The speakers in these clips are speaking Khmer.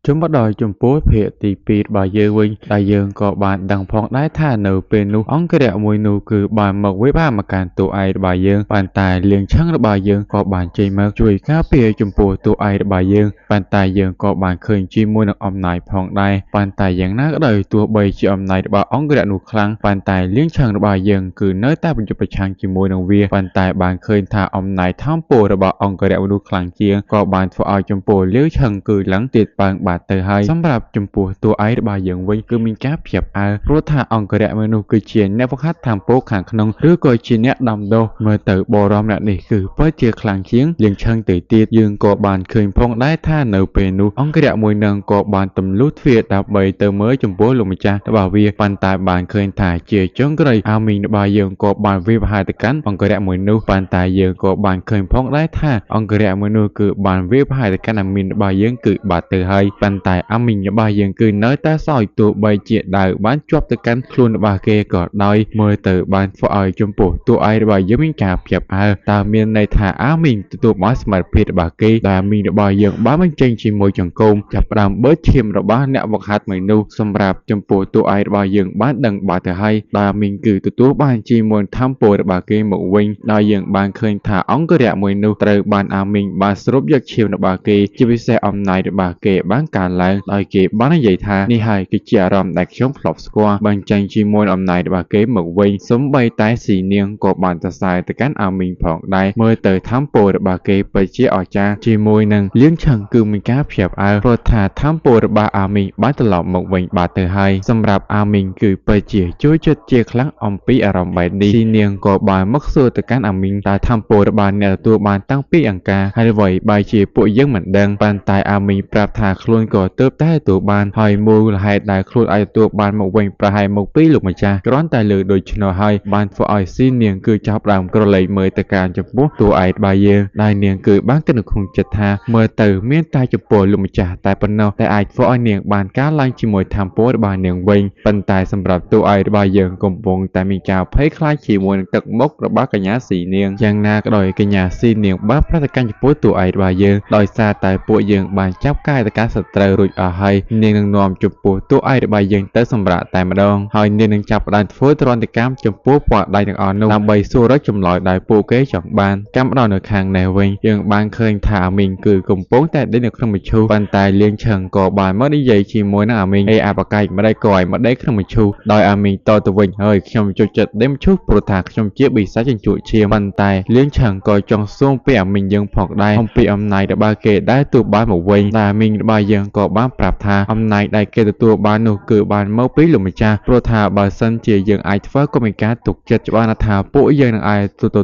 chúng bắt đầu chùm bố phệ tỷ pì bà dơ vinh đại dương có bàn đằng phong đái tha nở bên nu ống cái đẹo mùi nu cứ bàn mộc với ba mà càn tụ ai bà dương bàn tài liền trắng bà dương có bàn chơi mơ chui cá pìa chùm bố tụ ai bà dương bàn tài dương có bàn khơi chi mùi nọc ông này phong đai bàn tài dương nát đời tua bầy chi ông này bà ống cái đẹo nu khăng bàn tài liền trắng bà dương cứ nơi ta bên chụp trang chi mùi nồng vía bàn tài bàn khơi tha ông này tham bố bà ống cái đẹo nu khăng chia có bàn phụ ao chùm bố liếu trắng cứ lắng tiệt bàn bà từ haiสำหรับจมปูตัวไอ้บายอย่างวิ่งคือมีแก๊บเพียบเพราะถ้าองกระเดเมนูคือเชียนเนฟคัดทำโป๊กขังขนมหรือก็เชียนเนดำโดเมื่อเติบบอรอมแบบนี้คือเพื่อเจียคลังเชียงเลี้ยงช่างตีตียืนก่อบานเคยพงได้ท่าเนอเปนูองกระเดมวยนางก่อบานตำลุดเฟียดดับใบเติมเมื่อจมปูลงมาจ้าตบ่าวเวียปันตายบานเคยถ่ายเจียจ้องกระไรอามินบายยังก่อบานวิบหายตะกันองกระเดมวยนูปันตายยังก่อบานเคยพงได้ท่าองกระเดมวยนูคือบานวิบหายตะกันอามินบายยังคือบาดเตอให้ปันตายอามินบายยังคือเนื้อตาซอยตัวใบเจียดาวบ้านจวบตะกันคลุนบาเกกอดน้อยเมื่อเติบ้านฝอยจมปูตัวไอใบยังมีกาเพียบตาเมียนในถาอามิงตัวมาสมัยเพชรบาเกตามีใบยังบ้านมันเจงชิมวยจังกงจับรำเบิร์ดเชียมระบ้านเนวักฮัดเหมือนนูสำหรับจมปูตัวไอใบยังบ้านดังบาเตให้ตามิงคือตัวบ้านชิมวยทำปูบาเกหมู่วิงได้ยังบ้านเคยถาอ้องกระเดะมวยนูเติบ้านอามิงบ้านสรุปยักเชียมบาเกจะไปแซ่อมนายบาเกบ้านการแรงได้เก็บบ้านใหญ่ท่านี่ให้กิจารำดักช่องพลอปสกว่าบางจังจีมวยอมนายบาเกหมกวิงสมใบตายสีเนียงกบบานตะไซตะกันอามิงผ่องได้เมื่อเตยทำโปรบาเกไปเชี่ยอจาจีมวยนังเลี้ยงช่างคือมีกาเพียบโปรธาทำโปรบาอามิงบ้านตลอดหมกวิงบาเตยให้สำหรับอามิงคือไปเชี่ยช่วยจุดเจียครั้งอมปีอารมณ์ใบดีสีเนียงกบบานมักสู้ตะกันอามิงตาทำโปรบานเนี่ยตัวบานตั้งปีอังกาให้ไหวใบเชี่ยปุยยังเหมือนเดิมปานตายอามิงปราบถาคลุนก่อเติบได้ตัวบานหอยมูลหายได้คลุนไอตัวบานหมกวิงประหายหมกปีลูกมาจ้าร้อนตายเลยโดยชนให้บานฝอยสีเนียงคือจับรำกระเลยเมื่อตะการจะปุ๊บตัวไอใบเยได้เนียงคือบ้านกันคงจะทาเมื่อเติมเมียนตายจะปวดลูกมาจ้าตายปนเนาแต่ไอฝอยเนียงบานก้าลังชิมวยทำโป๊บานเนียงวิงปันตายสำหรับตัวไอใบเยกลมวงแต่มีกาวเพ่คล้ายชิมวยตักมกระบ้ากระยาสีเนียงยังนากระดอยกระยาสีเนียงบ้าพระตะการจะปุ๊บตัวไอใบเยดอยซาตายปวดเยงบานจับใกล้ตะการสตรรุยอาให้เนียงนอมจุปุ๊บตัวไอใบเยเตสำหรับแต่มาดองหอยเนียงจับดันฟื้นตรอนตะการจุปุ๊บปอดได้อย่างอ่อนนุ่มนำใบสู้รักจำลอยได้ปูเกจอกบานกำดอนในคางในเวงยังบานเคยถามิงคือกลุ่มโป้งแต่ได้ในเครื่องมือชูปันตายเลี้ยงเชิงก่อบานเมื่อได้ใหญ่ชีมวยนามิงเออาปากไก่มาได้ก่อยมาได้เครื่องมือชูโดยอามิงต่อตัวเวงเฮ้ยชมจุดจัดเด้มชุบโปรถากชมเจี๊ยบบีซ่าจังจุเชียปันตายเลี้ยงเชิงก่อยจงส่งไปอามิงยังผอกได้ห้องปีอำนายดับบาเกตได้ตัวบ้านหมู่เวงแต่อามิงบายังก่อบ้านปราบทาอำนายได้เกตตัวบ้านหนูคือบานเมื่อปีหลุมจ้าโปรถาบาสันเจียยังไอทว่าก็มีการตกจัดบ้านทาปุยยังไอ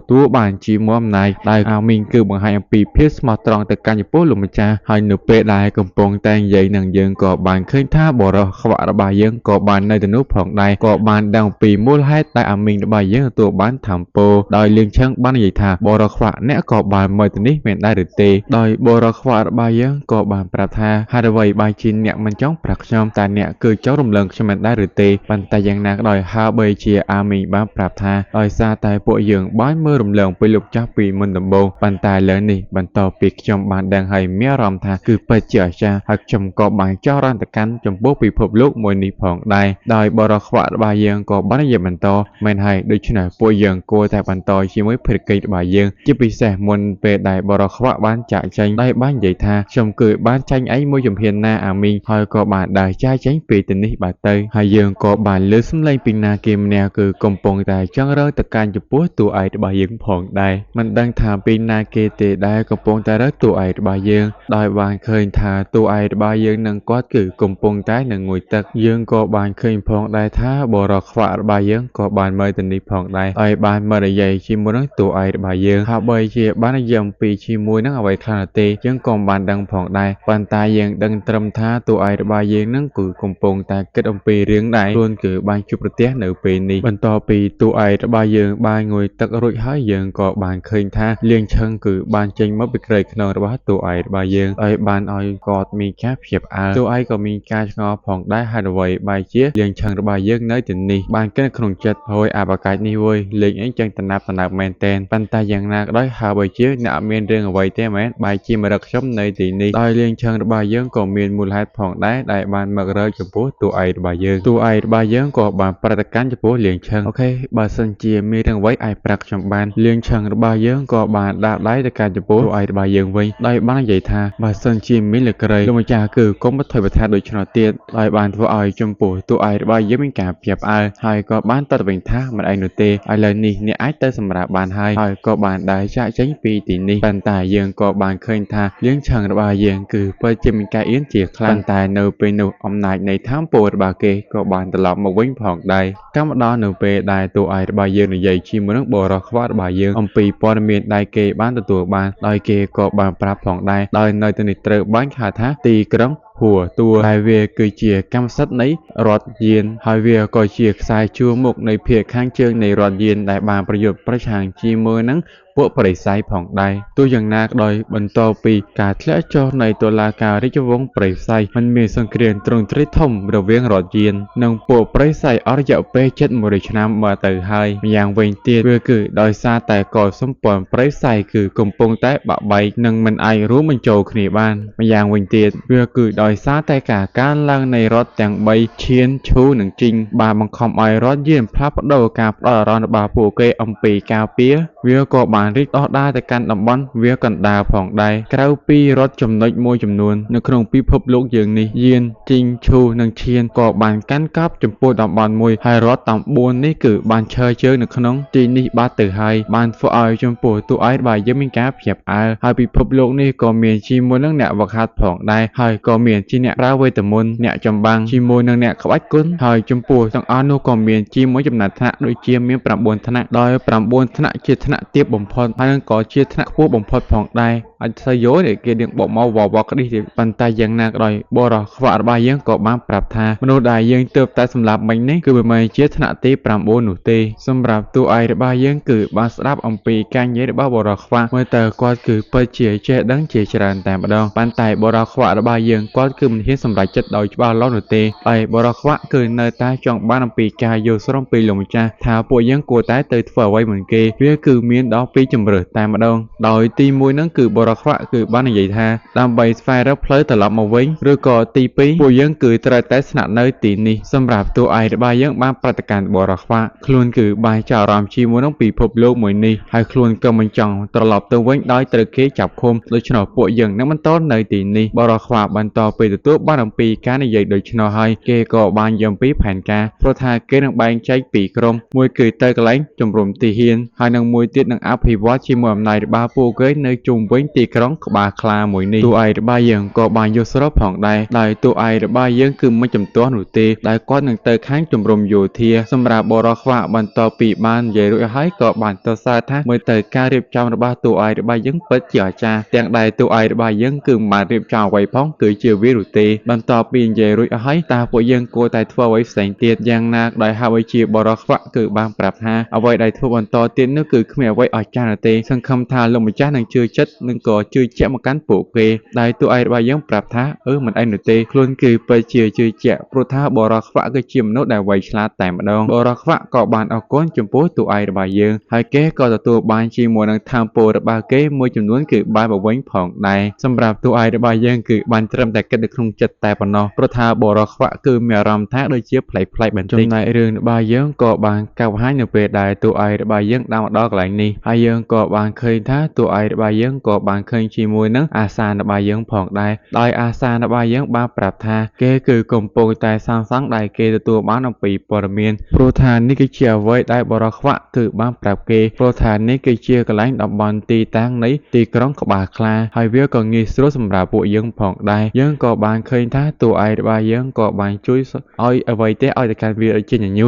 ตัวบานจีมอมนายได้อามิงคือบางไฮปีเพสมาตรองแต่การญี่ปุ่นหลุมจ้าไฮหนูเปได้กำปงแตงใหญ่หนังยังก่อบานเคยท่าบ่อเราขวาระบายยังก่อบานในตนุผ่องได้ก่อบานดังปีมูลให้ได้อามิงระบายยังตัวบ้านถามโปโดยเลี้ยงช่างบ้านใหญ่ท่าบ่อเราขวาเนะก่อบานเมื่อตนี้เหม็นได้หรือเตโดยบ่อเราขวาระบายยังก่อบานประทาฮาร์ดไวบายจินเนี่ยมันจ้องปรักชอมแต่เนี่ยคือเจ้ารำเริงชมันได้หรือเตปันแต่ยังนักโดยฮาเบเชียอามิงบ้านปราบทาโดยซาตายปวยังบ้านเมื่อรำเริงไปลุกจ้าปีมันดำโบปันตายเลยนี่บันต่อปีกจมบานแดงให้เมียรำทาคือไปเจียชาหักจมก่อบานเจ้ารันตะกันจมโบปีพบลูกมวยนิพองได้โดยบรขวาบายยังก่อบ้านใหญ่บันต่อแมนให้โดยชนะปวยังโกแต่บันต่อชิมวยเผยเกยบายยังจะปีแสมนเปได้บรขวาบ้านจ่ายใจได้บ้านใหญ่ทาชมเกิดบ้านใจไอ้มวยจมเพียนนาอามิงหอยก่อบานได้ใจใจปีตินิบาเตยให้ยังก่อบานเลือดสำลัยปีนาเกมแนวคือกลมปงแต่จังเริ่มตะการจะปุ๊ตัวไอ้บายยังผ่องได้มันดังถามปีนาเกเตได้กลมปงแต่เริ่มตัวไอ้บายยังโดยบานเคยถาตัวไอ้บายยังนังกอดคือกลมปงแต่หนึ่งงวยตักยังก่อบานเคยผ่องได้ท่าบรขวาบายยังก่อบานเมื่อตันนี้ผ่องได้ไอ้บานเมื่อใหญ่ชิมวยนังตัวไอ้บายยังหาใบเชียบ้านยังปีชิมวยนังเอาไว้คลาเตยังกลมบานดังผ่องได้ปันตายยังดังตรมท่าตัวไอ้บายยังนังคือกลมปงแต่เกิดองปีเรียงได้ล้วนคือบานจุประเทศในปีนี้บรรทอปีตัวไอ้บายยังบานงวยตักรุ่ยหายยังก่อบานเคยท่าเลี้ยงเชิงคือบานเจงมักไปเกยขนมระบาดตัวไอ้บายยังไอ้บานอ้อยกอดมีแค่เพียบตัวไอ้ก็มีการงอผ่องได้หาดไว้ใบเจี๊ยเลี้ยงเชิงระบายยังในถึงนี้บานก็ขนมจัดโอยอาบากาศนี่เว้ยเลี้ยงไอ้จังตนาแมนเตนปันตายังนักได้หาใบเจี๊ยหน้าเมียนเรื่องเอาไว้เต้แมนใบเจี๊ยมารักชมในที่นี้ได้เลี้ยงเชิงระบายยัง ក៏មានមូលហេតុផងដែរដែលបានមករកចំពោះតួឯករបស់យើងតួឯករបស់យើងក៏បានប្រតិកម្មចំពោះលៀងឈឹងអូខេបើសិនជាមានរឿងអ្វីអាចប្រាប់ខ្ញុំបានលៀងឈឹងរបស់យើងក៏បានដាក់ដៃទៅកាន់ចំពោះតួឯករបស់យើងវិញដោយបាននិយាយថាបើសិនជាមានលើកក្រៃលោកម្ចាស់គឺកុំបថុយបន្ថាដូច្នោះទៀតដោយបានធ្វើឲ្យចំពោះតួឯករបស់យើងមានការភ្ញាក់ផ្អើលហើយក៏បានតតទៅវិញថាមិនឯងនោះទេឥឡូវនេះអ្នកអាចទៅសម្រាប់បានហើយក៏បានដើរចាកចេញពីទីនេះប៉ុន្តែយើងក៏បានឃើញថាលៀងឈឹងរបស់យើងគឺពិតជាមានការអៀនជាខ្លាំងតែនៅពេលនោះអំណាចនៃធម៌ពលរបស់គេក៏បានត្រឡប់មកវិញផងដែរកម្មដល់នៅពេលដែលតួឯករបស់យើងនិយាយជាមួយនឹងបរិខ្វៈរបស់យើងអំពីព័ត៌មានដែលគេបានទទួលបានដោយគេក៏បានប្រាប់ផងដែរដោយនៅទីនេះត្រូវបានហៅថាទីក្រុងហួរតួហើយវាគឺជាកម្មសិទ្ធិនៃរដ្ឋយានហើយវាក៏ជាខ្សែជួរមុខនៃភាគខាងជើងនៃរដ្ឋយានដែលបានប្រយុទ្ធប្រឆាំងជាមួយនឹងពួកបរិស័យផងដែរទោះយ៉ាងណាក៏ដោយបន្តពីការធ្លាក់ចុះនៃតុលាការរាជវង្សបរិស័យมันមានសង្គ្រាមទ្រង់ទ្រាយធំរវាងរដ្ឋយាននិងពួកបរិស័យអស់រយៈពេល700ឆ្នាំមកទៅហើយម្យ៉ាងវិញទៀតវាគឺដោយសារតែកលសម្ព័ន្ធបរិស័យគឺកំពុងតែបាក់បែកនិងមិនអាចរួមបញ្ចូលគ្នាបានម្យ៉ាងវិញទៀតវាគឺដោយសារតែការកើនឡើងនៃរដ្ឋទាំង3ឈានឈូនិងជីងបានបង្ខំឲ្យរដ្ឋយានផ្លាស់ប្ដូរការផ្ដោតអារម្មណ៍របស់ពួកគេអំពីការពារវាក៏បានរីកដុះដាលទៅកាន់តំបន់វាកណ្ដាលផងដែរក្រៅពីរដ្ឋចំណុចមួយចំនួននៅក្នុងពិភពលោកយើងនេះយានជីងឈូនិងឈានក៏បានកាន់កាប់ចំពោះតំបន់មួយហើយរដ្ឋទាំង4នេះគឺបានឈរជើងនៅក្នុងទីនេះបាត់ទៅហើយបានធ្វើឲ្យចំពោះតួឯករបស់យើងមានការភ្ញាក់ផ្អើលហើយពិភពលោកនេះក៏មានជាមួយនឹងអ្នកវឹកហាត់ផងដែរហើយក៏មានជាអ្នកប្រើវេទមន្តអ្នកចម្បាំងជាមួយនឹងអ្នកក្បាច់គុណហើយចំពោះទាំងអស់នោះក៏មានជាមួយចំណាត់ថ្នាក់ដូចជាមាន9ថ្នាក់ដោយ9ថ្នាក់ជាថ្នាក់ទាបបំផុតហើយនឹងក៏ជាថ្នាក់ខ្ពស់បំផុតផងដែរអត់សូវយល់ទេគេនឹងបកមកវ៉ាក្ដិះទេប៉ុន្តែយ៉ាងណាក៏ដោយបរិខ្វៈរបស់យើងក៏បានប្រាប់ថាមនុស្សដែលយើងទើបតែសម្លាប់មិញនេះគឺមិនមែនជាថ្នាក់ទី9នោះទេសម្រាប់តួឯករបស់យើងគឺបានស្ដាប់អំពីការនិយាយរបស់បរិខ្វៈមើលទៅគាត់គឺពិតជាចេះដឹងជាច្រើនតែម្ដងប៉ុន្តែបរិខ្វៈរបស់យើងគាត់គឺមិនហ៊ានសម្រេចចិត្តដោយច្បាស់លាស់នោះទេហើយបរិខ្វៈគឺនៅតែចង់បានអំពីការយល់ស្របពីលោកម្ចាស់ថាពួកយើងគួរតែទៅធ្វើអ្វីមិនគេវាគឺមានដល់ពីជំរើសតែម្ដងដោយទី1ហ្នឹងគឺបរិខ្វៈគឺបាននិយាយថាដើម្បីស្វែងរកផ្លូវត្រឡប់មកវិញឬក៏ទី2ពួកយើងគឺត្រូវតែស្នាក់នៅទីនេះសម្រាប់តួឯករបស់យើងបានប្រតិកម្មបរិខ្វៈខ្លួនគឺបានចាប់អារម្មណ៍ជាមួយនឹងពិភពលោកមួយនេះហើយខ្លួនក៏មិនចង់ត្រឡប់ទៅវិញដោយត្រូវគេចាប់ឃុំដូច្នោះពួកយើងនឹងបន្តនៅទីនេះបរិខ្វៈបន្តពេលទទួលបានអំពីការនិយាយដូច្នោះហើយគេក៏បានយល់ពីផែនការព្រោះថាគេនឹងបែងចែកពីក្រុមមួយគឺទៅកន្លែងជំរំទីហ៊ានហើយនឹងមួយទៀតនឹងអភិវឌ្ឍជាមួយអំណាចរបស់ពួកគេនៅជុំវិញទីក្រុងក្បាលខ្លាមួយនេះតួឯករបស់យើងក៏បានយល់ស្របផងដែរដោយតួឯករបស់យើងគឺមិនចំទាស់នោះទេដែលគាត់នឹងទៅខាងជំរំយោធាសម្រាប់បរិខ្វៈបន្តពីបាននិយាយរួចហើយក៏បានទៅសារថាមើលទៅការរៀបចំរបស់តួឯករបស់យើងពិតជាអាចារ្យទាំងដែលតួឯករបស់យើងគឺមិនបានរៀបចំអ្វីផងគឺជាវានោះទេបន្តពីនិយាយរួចហើយតើពួកយើងគួរតែធ្វើអ្វីផ្សេងទៀតយ៉ាងណាដោយហៅឲ្យជាបរិខ្វៈគឺបានប្រាប់ថាអ្វីដែលធ្វើបន្តទៀតនោះគឺគ្មានអ្វីអស្ចារ្យនោះទេសង្ឃឹមថាលោកម្ចាស់នឹងជឿចិត្តនិងក៏ជឿជាក់មកកាន់ពួកគេដែលតួឯករបស់យើងប្រាប់ថាមិនអីនោះទេខ្លួនគឺពិតជាជឿជាក់ព្រោះថាបរិខ្វៈគឺជាមនុស្សដែលវៃឆ្លាតតែម្ដងបរិខ្វៈក៏បានអរគុណចំពោះតួឯករបស់យើងហើយគេក៏ទទួលបានជាមួយនឹងធម៌ពលរបស់គេមួយចំនួនគឺបានមកវិញផងដែរសម្រាប់តួឯករបស់យើងគឺបានត្រឹមតែគិតនៅក្នុងចិត្តតែប៉ុណ្ណោះព្រោះថាបរិខ្វៈគឺមានអារម្មណ៍ថាដូចជាប្លែកៗបន្តិចចំណែករឿងរបស់យើងក៏បានកាប់បង្ហាញនៅពេលដែលតួឯករបស់យើងដើរមកដល់កន្លែងនេះហើយយើងក៏បានឃើញថាតួឯករបស់យើងក៏បានឃើញជាមួយនឹងអាសានរបស់យើងផងដែរដោយអាសានរបស់យើងបានប្រាប់ថាគេគឺកំពុងតែសាងសង់ដែលគេទទួលបានអំពីព័ត៌មានព្រោះថានេះគឺជាអ្វីដែលបរិខ្វៈគឺបានប្រាប់គេព្រោះថានេះគឺជាកន្លែងតំបន់ទីតាំងនៃទីក្រុងក្បាលខ្លាហើយវាក៏ងាយស្រួលសម្រាប់ពួកយើងផងដែរយើងក៏បានឃើញថាតួឯករបស់យើងក៏បានជួយឲ្យអ្វីទេឲ្យទៅកាន់វាជាញញូ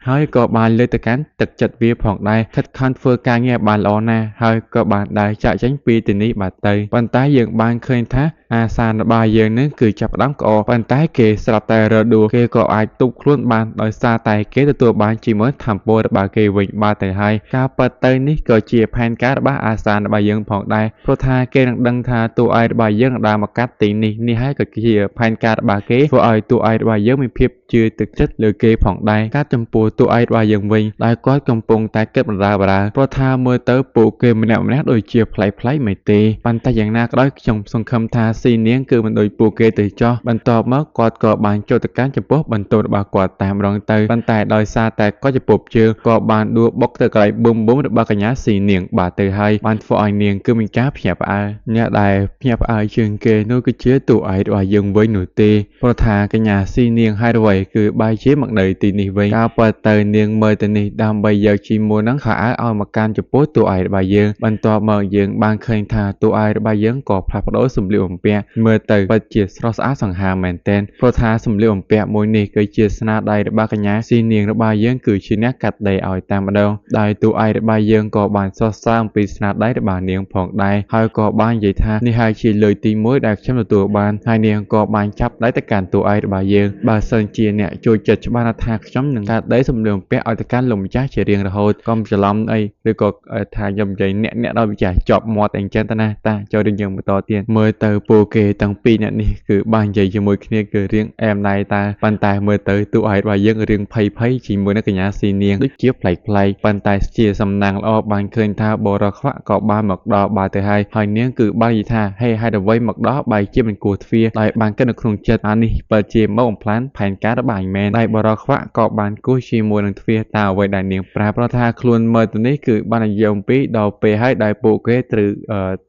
ហើយក៏បានលើកទៅកាន់ទឹកចិត្តវាផងដែរខិតខំធ្វើការងារបានល្អណាស់ហើយក៏បានដើរចាក់ចេញពីទីនេះបាត់ទៅប៉ុន្តែយើងបានឃើញថាអាសានរបស់យើងនឹងគឺចាប់ផ្ដើមក្អកប៉ុន្តែគេស្រាប់តែរដួលគេក៏អាចទប់ខ្លួនបានដោយសារតែគេទទួលបានជាមួយធម៌ពលរបស់គេវិញបាទទៅហើយការប៉ັດទៅនេះក៏ជាផែនការរបស់អាសានរបស់យើងផងដែរព្រោះថាគេនឹងដឹងថាតួឯករបស់យើងដើរមកកាត់ទីនេះហើយក៏ជាផែនការរបស់គេធ្វើឲ្យតួឯករបស់យើងមានភាពជឿទឹកចិត្តលើគេផងដែរការចំពោះតួឯករបស់យើងវិញដែលគាត់កំពុងតែគិតបណ្ដាបណ្ដាព្រោះថាមើលទៅពួកគេម្នាក់ៗដូចជាប្លែកៗមិនទេប៉ុន្តែយ៉ាងណាក៏ដោយខ្ញុំសង្ឃឹមថា ស៊ីនាងគឺមិនដូចពួកគេទៅចោះបន្ទាប់មកគាត់ក៏បានចូលទៅកាន់ចំពោះបន្ទោរបស់គាត់តាមរងទៅប៉ុន្តែដោយសារតែគាត់ជាពពជើងក៏បានដួលបុកទៅកន្លែងប៊ុំរបស់កញ្ញាស៊ីនាងបាទទៅហើយបានធ្វើឲ្យនាងគឺមានការភ្ញាក់ផ្អើលអ្នកដែលភ្ញាក់ផ្អើលជាងគេនោះគឺជាតួឯករបស់យើងវិញនោះទេព្រោះថាកញ្ញាស៊ីនាងហេតុអ្វីគឺបែរជាមកនៅទីនេះវិញការពិតទៅនាងមើលទៅនេះដើម្បីយកជីមួយនឹងខោអាវឲ្យមកកាន់ចំពោះតួឯករបស់យើងបន្ទាប់មកយើងបានឃើញថាតួឯករបស់យើងក៏ផ្លាស់ប្ដូរសម្លៀកបំពាក់មើលទៅពិតជាស្រស់ស្អាតសង្ហាមែនទែនព្រោះថាសម្លៀកបំពាក់មួយនេះគឺជាស្នាដៃរបស់កញ្ញាស៊ីនាងរបស់យើងគឺជាអ្នកកាត់ដេរឲ្យតែម្ដងដោយតួឯករបស់យើងក៏បានសរសើរអំពីស្នាដៃរបស់នាងផងដែរហើយក៏បាននិយាយថានេះហើយជាលើកទី1ដែលខ្ញុំទទួលបានហើយនាងក៏បានចាប់ដៃទៅកាន់តួឯករបស់យើងបើសិនជាអ្នកចូលចិត្តច្បាស់ណាស់ថាខ្ញុំនឹងកាត់ដេរសម្លៀកបំពាក់ឲ្យទៅកាន់លោកម្ចាស់ជារៀងរហូតកុំច្រឡំអីឬក៏ថាខ្ញុំនិយាយអ្នកដល់ម្ចាស់ជាប់មាត់អីចឹងទៅណាតាចូលយើងបន្តទៀតមើលទៅពួកគេទាំងពីរអ្នកនេះគឺបាននិយាយជាមួយគ្នាគឺរៀងអែមណៃតាប៉ុន្តែមើលទៅតួឯករបស់យើងរៀងភ័យជាមួយនឹងកញ្ញាស៊ីនាងដូចជាប្លែកប៉ុន្តែជាសំណាងល្អបានឃើញថាបរោះខ្វាក់ក៏បានមកដល់បាទទៅហើយនាងគឺបាននិយាយថាហេហេតុអ្វីមកដល់បែរជាមិនគួរទ្វារដោយបានគិតនៅក្នុងចិត្តអានេះពិតជាមកបំផ្លាញផែនការរបស់អញមែនហើយបរោះខ្វាក់ក៏បានគោះជាមួយនឹងទ្វារតើអ្វីដែលនាងប្រើព្រោះថាខ្លួនមើលទៅនេះគឺបាននិយាយអំពីដល់ពេលហើយដែលពួកគេត្រូវ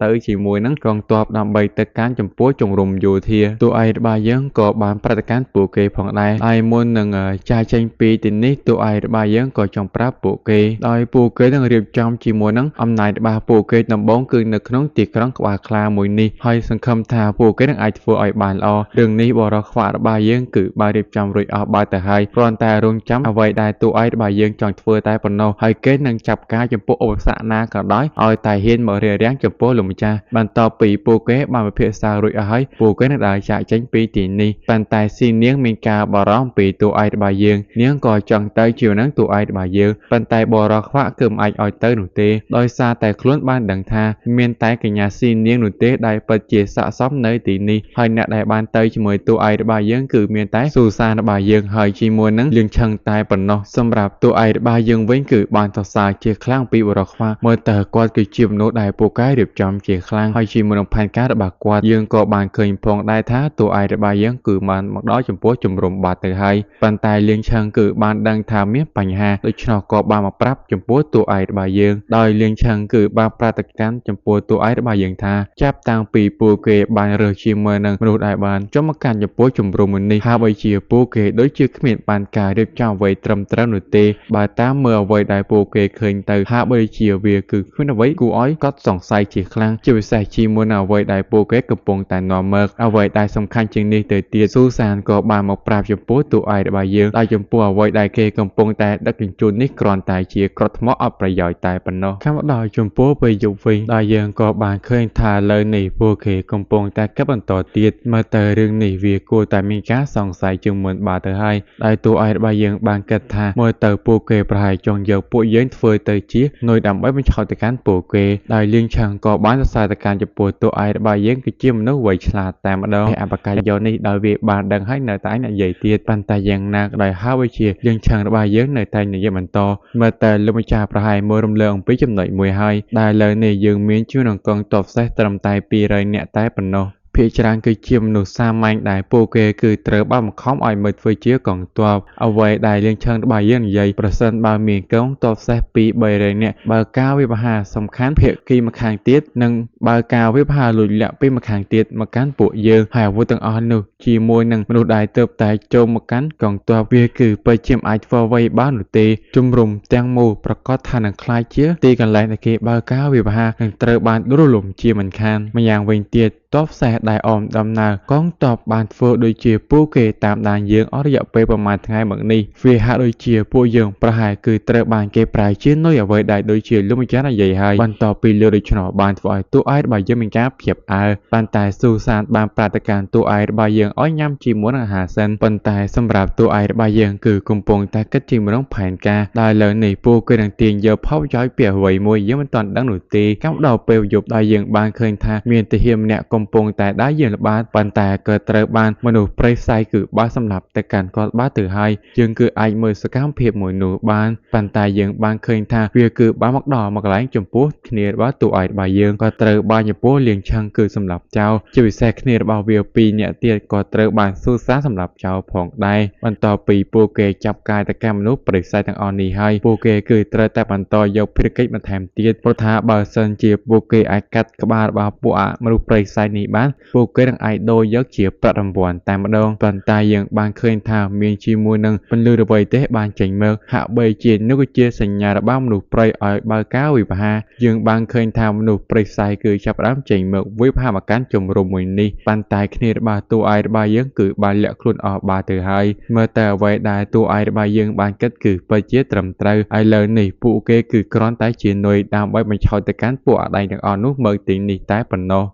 ទៅជាមួយនឹងកងទ័ពដើម្បីទៅកាន់ចំពោះជំរំយោធាតួឯករបស់យើងក៏បានប្រតិកម្មពួកគេផងដែរហើយមុននឹងចាយចេញពីទីនេះតួឯករបស់យើងក៏ចង់ប្រាប់ពួកគេដោយពួកគេនឹងរៀបចំជាមួយនឹងអំណាចរបស់ពួកគេដំបូងគឺនៅក្នុងទីក្រុងក្បាលខ្លាមួយនេះហើយសង្ឃឹមថាពួកគេនឹងអាចធ្វើឲ្យបានល្អរឿងនេះបរិះខ្វាក់របស់យើងគឺបានរៀបចំរួចអស់បើទៅហើយគ្រាន់តែរងចាំអ្វីដែលតួឯករបស់យើងចង់ធ្វើតែប៉ុណ្ណោះហើយគេនឹងចាប់ការចំពោះឧបសគ្គណាក៏ដោយឲ្យតែហ៊ានមករារាំងចំពោះលោកម្ចាស់បន្ទាប់ពីពួកគេបានពិភាក្សារួចអស់ហើយពួកគេនឹងដើរចាកចេញពីទីនេះប៉ុន្តែស៊ីនាងមានការបារម្ភពីតួឯករបស់យើងនាងក៏ចង់ទៅជានឹងតួឯករបស់យើងប៉ុន្តែបរិះខ្វាក់គឺមិនអាចឲ្យទៅនោះទេដោយសារតែខ្លួនបានដឹងថាមានតែកញ្ញាស៊ីនាងនោះទេដែលពិតជាស័ក្តិសមនៅទីនេះហើយអ្នកដែលបានទៅជាមួយតួឯករបស់យើងគឺមានតែស៊ូសានរបស់យើងហើយជាមួយនឹងលៀងឆឹងតែប៉ុណ្ណោះសម្រាប់តួឯករបស់យើងវិញគឺបានសរសើរជាខ្លាំងពីបរិះខ្វាក់មើលទៅគាត់គឺជាមនុស្សដែលពូកែរៀបចំជាខ្លាំងហើយជាមួយនឹងផែនការរបស់គាត់យើងក៏បានឃើញផងដែរថាតួឯករបស់យើងគឺបានមកដល់ចំពោះជំរំបាត់ទៅហើយប៉ុន្តែលៀងឆឹងគឺបានដឹងថាមានបញ្ហាដូច្នោះក៏បានមកប្រាប់ចំពោះតួឯករបស់យើងដោយលៀងឆឹងគឺបានប្រតិកម្មចំពោះតួឯករបស់យើងថាចាប់តាំងពីពួកគេបានរើសជាមួយនឹងមនុស្សដែលបានចុះមកកាន់ចំពោះជំរំមួយនេះហាក់បីជាពួកគេដូចជាគ្មានបានការរៀបចំអ្វីត្រឹមត្រូវនោះទេបើតាមមើលអ្វីដែលពួកគេឃើញទៅហាក់បីជាវាគឺគ្មានអ្វីគួរឲ្យកត់សង្ស័យជាខ្លាំងជាពិសេសជាមួយនឹងអ្វីដែលពួកគេកំពុងតែនាំមកអ្វីដែលសំខាន់ជាងនេះទៅទៀតស៊ូសានក៏បានមកប្រាប់ចំពោះតួឯករបស់យើងដែលចំពោះអ្វីដែលគេកំពុងតែដឹកជញ្ជូននេះគ្រាន់តែជាក្រត់ថ្មអត់ប្រយោជន៍តែប៉ុណ្ណោះខាងដល់ចំពោះពេលយប់វិញដែលយើងក៏បានឃើញថាលើនេះពួកគេកំពុងតែកឹបបន្តទៀតមើលទៅរឿងនេះវាគួរតែមានការសង្ស័យជាងមុនបាទទៅហើយដែលតួឯករបស់យើងបានគិតថាមើលទៅពួកគេប្រហែលចង់យកពួកយើងធ្វើទៅជានុយដើម្បីបញ្ឆោតទៅកាន់ពួកគេដោយលៀងឆឹងក៏បានសរសើរទៅកាន់ចំពោះតួឯករបស់យើងគឺជាមនុស្សវៃឆ្លាតតែម្ដងអបកាយយកនេះដោយវាបានដឹងហើយនៅតែនិយាយទៀតប៉ុន្តែយ៉ាងណាក៏ដោយហើយវាជាលៀងឆឹងរបស់យើងនៅតែនិយាយបន្តមើលតែលោកម្ចាស់ប្រហែលមើលរំលងអំពីចំណុចមួយហើយដែលលើនេះយើងមានជួនអង្គងតបសេះត្រឹមតែ200នាក់តែប៉ុណ្ណោះភាគច្រើនគឺជាមនុស្សសាមញ្ញដែលពួកគេគឺត្រូវបានបង្ខំឲ្យមកធ្វើជាកងទ័ពអ្វីដែលលៀងឆឹងរបស់យើងនិយាយប្រសិនបើមានកងទ័ពសេះ2-300នាក់បើការវិភាគសំខាន់ភាគីម្ខាងទៀតនិងបើការវិភាគលួចលាក់ពីម្ខាងទៀតមកកាន់ពួកយើងហើយអាវុធទាំងអស់នោះជាមួយនឹងមនុស្សដែលទៅតែចូលមកកាន់កងទ័ពវាគឺពិតជាមិនអាចធ្វើអ្វីបាននោះទេជំរំទាំងមូលប្រកាសថានឹងខ្លាចជាទីកន្លែងដែលគេបើការវិភាគនឹងត្រូវបានដួលរំជាមិនខានម្យ៉ាងវិញទៀតទ័ពសេះដែលអមដំណើរកងទ័ពបានធ្វើដូចជាពួកគេតាមដានយើងអស់រយៈពេលប្រមាណថ្ងៃមកនេះវាហាក់ដូចជាពួកយើងប្រហែលគឺត្រូវបានគេប្រើជានុយអ្វីដែលដូចជាលោកម្ចាស់និយាយហើយបន្ទាប់ពីលើដូច្នោះបានធ្វើឲ្យតួឯករបស់យើងមានការភ្ញាក់ផ្អើលប៉ុន្តែស៊ូសានបានប្រតិកម្មតួឯករបស់យើងឲ្យញ៉ាំជាមួយនឹងអាហារសិនប៉ុន្តែសម្រាប់តួឯករបស់យើងគឺកំពុងតែគិតជាមួយនឹងផែនការដែលលើនេះពួកគេនឹងទាញយកផលប្រយោជន៍ពីអ្វីមួយយើងមិនទាន់ដឹងនោះទេកម្មដល់ពេលយប់ដែលយើងបានឃើញថាមានទាហានម្នាក់កំ កំពុងតែដើរយាងល្បាតប៉ុន្តែក៏ត្រូវបានមនុស្សប្រិយផ្ស័យគឺបើសម្លាប់ទៅកាន់គាត់បាត់ទៅហើយយើងគឺអាចមើលសកម្មភាពមួយនោះបានប៉ុន្តែយើងបានឃើញថាវាគឺបានមកដល់មកកន្លែងចំពោះគ្នារបស់តួឯករបស់យើងក៏ត្រូវបានចំពោះលៀងឆឹងគឺសម្លាប់ចោលជាពិសេសគ្នារបស់វាពីរនាក់ទៀតក៏ត្រូវបានសួរសារសម្លាប់ចោលផងដែរបន្ទាប់ពីពួកគេចាប់កាយទៅកាន់មនុស្សប្រិយផ្ស័យទាំងអស់នេះហើយពួកគេគឺត្រូវតែបន្តយកភារកិច្ចបន្ថែមទៀតព្រោះថាបើសិនជាពួកគេអាចកាត់ក្បាលរបស់ពួកមនុស្សប្រិយផ្ស័យនេះបានពួកគេនឹងអាចដូរយកជាប្រាក់រង្វាន់តែម្ដងប៉ុន្តែយើងបានឃើញថាមានជាមួយនឹងពន្លឺអ្វីទេបានចេញមកហាក់បីជានោះគឺជាសញ្ញារបស់មនុស្សប្រិយឲ្យបើកការវិវហាយើងបានឃើញថាមនុស្សប្រិយផ្ស័យគឺចាប់ផ្ដើមចេញមកវិវហាមកកាន់ជំរំមួយនេះប៉ុន្តែគ្នារបស់តួឯករបស់យើងគឺបានលាក់ខ្លួនអស់បាត់ទៅហើយមើលតែអ្វីដែលតួឯករបស់យើងបានគិតគឺពិតជាត្រឹមត្រូវឥឡូវនេះពួកគេគឺគ្រាន់តែជានុយដើម្បីបញ្ឆោតទៅកាន់ពួកអដែងទាំងអស់នោះមើលទីនេះតែប៉ុណ្ណោះ